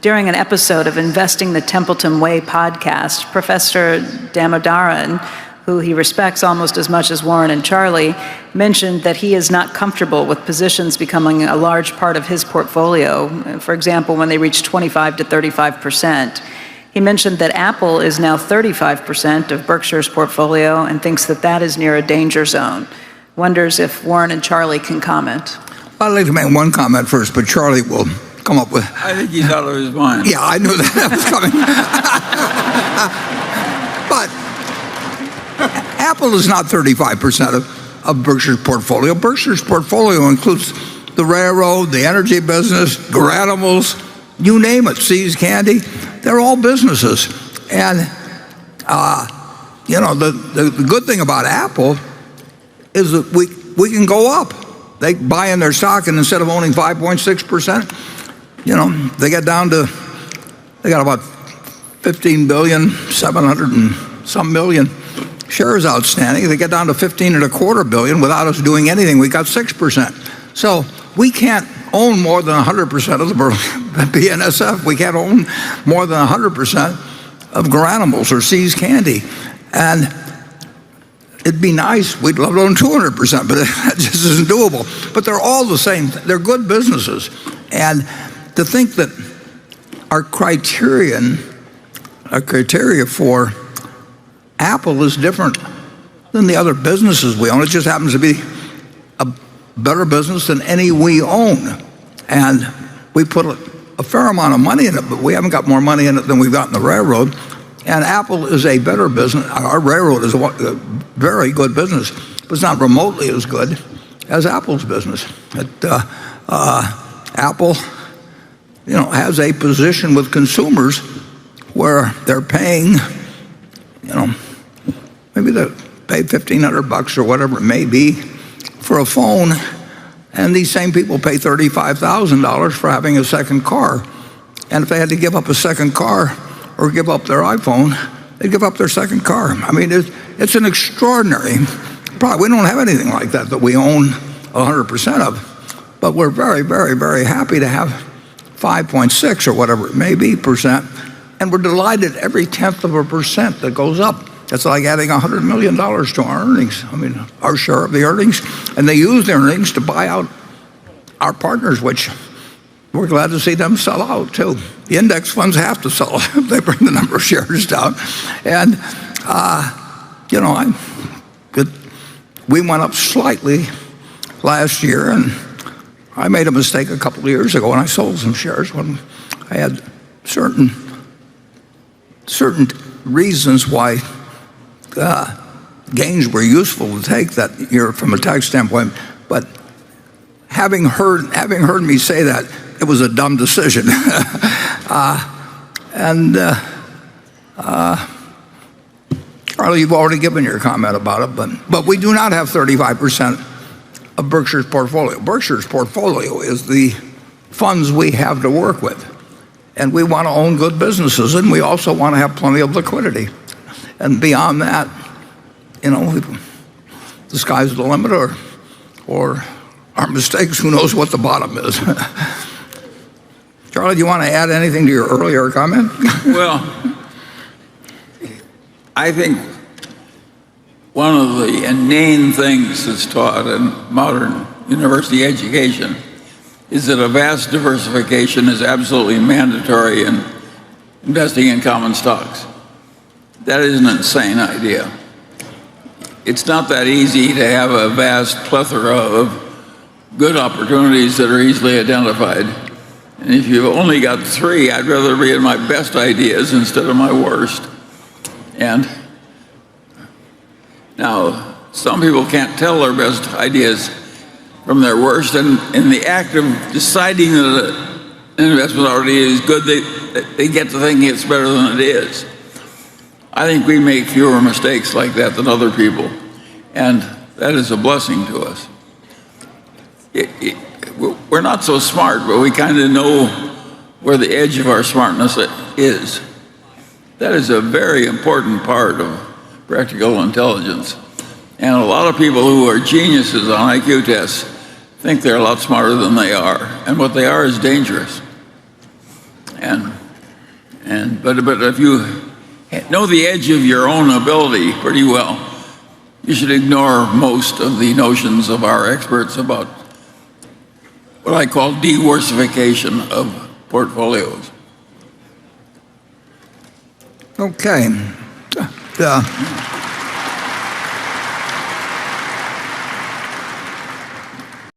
During an episode of Investing the Templeton Way podcast, Professor Damodaran, who he respects almost as much as Warren and Charlie, mentioned that he is not comfortable with positions becoming a large part of his portfolio, for example, when they reach 25 to 35%. He mentioned that Apple is now 35% of Berkshire's portfolio and thinks that that is near a danger zone. Wonders if Warren and Charlie can comment. I'd like to make one comment first, but Charlie will come up with. I think he's out of his mind. Yeah, I knew that was coming. But Apple is not 35% of Berkshire's portfolio. Berkshire's portfolio includes the railroad, the energy business, Garanimals, you name it, See's Candy. They're all businesses. And, the good thing about Apple is that we can go up. They buy in their stock, and instead of owning 5.6%, they got about 15 billion, 700 and some million shares outstanding. They get down to 15.25 billion without us doing anything. We got 6%. So we can't own more than 100% of the BNSF. We can't own more than 100% of Garanimals or See's Candy. And it'd be nice. We'd love to own 200%, but that just isn't doable. But they're all the same. They're good businesses. And to think that our criteria for Apple is different than the other businesses we own. It just happens to be a better business than any we own. And we put a fair amount of money in it, but we haven't got more money in it than we've got in the railroad. And Apple is a better business. Our railroad is a very good business, but it's not remotely as good as Apple's business. Apple, has a position with consumers where they're paying, maybe they pay $1,500 or whatever it may be for a phone, and these same people pay $35,000 for having a second car. And if they had to give up a second car or give up their iPhone, they'd give up their second car. I mean, it's an extraordinary product. We don't have anything like that we own 100% of, but we're very, very, very happy to have 5.6 or whatever it may be percent, and we're delighted every 0.1% that goes up. It's like adding $100 million to our earnings. I mean, our share of the earnings, and they use the earnings to buy out our partners, which we're glad to see them sell out too. The index funds have to sell if they bring the number of shares down. And, we went up slightly last year, and I made a mistake a couple of years ago, and I sold some shares when I had certain reasons why gains were useful to take that year from a tax standpoint. But having heard me say that, it was a dumb decision. Charlie, you've already given your comment about it, but we do not have 35% of Berkshire's portfolio. Berkshire's portfolio is the funds we have to work with. And we want to own good businesses, and we also want to have plenty of liquidity. And beyond that, the sky's the limit, or our mistakes, who knows what the bottom is. Charlie, do you want to add anything to your earlier comment? Well, I think one of the inane things that's taught in modern university education is that a vast diversification is absolutely mandatory in investing in common stocks. That is an insane idea. It's not that easy to have a vast plethora of good opportunities that are easily identified. And if you've only got 3, I'd rather be in my best ideas instead of my worst. And now, some people can't tell their best ideas from their worst, and in the act of deciding that an investment already is good, they get to thinking it's better than it is. I think we make fewer mistakes like that than other people, and that is a blessing to us. We're not so smart, but we kind of know where the edge of our smartness is. That is a very important part of practical intelligence. And a lot of people who are geniuses on IQ tests think they're a lot smarter than they are. And what they are is dangerous. But if you know the edge of your own ability pretty well, you should ignore most of the notions of our experts about what I call diversification of portfolios. Okay.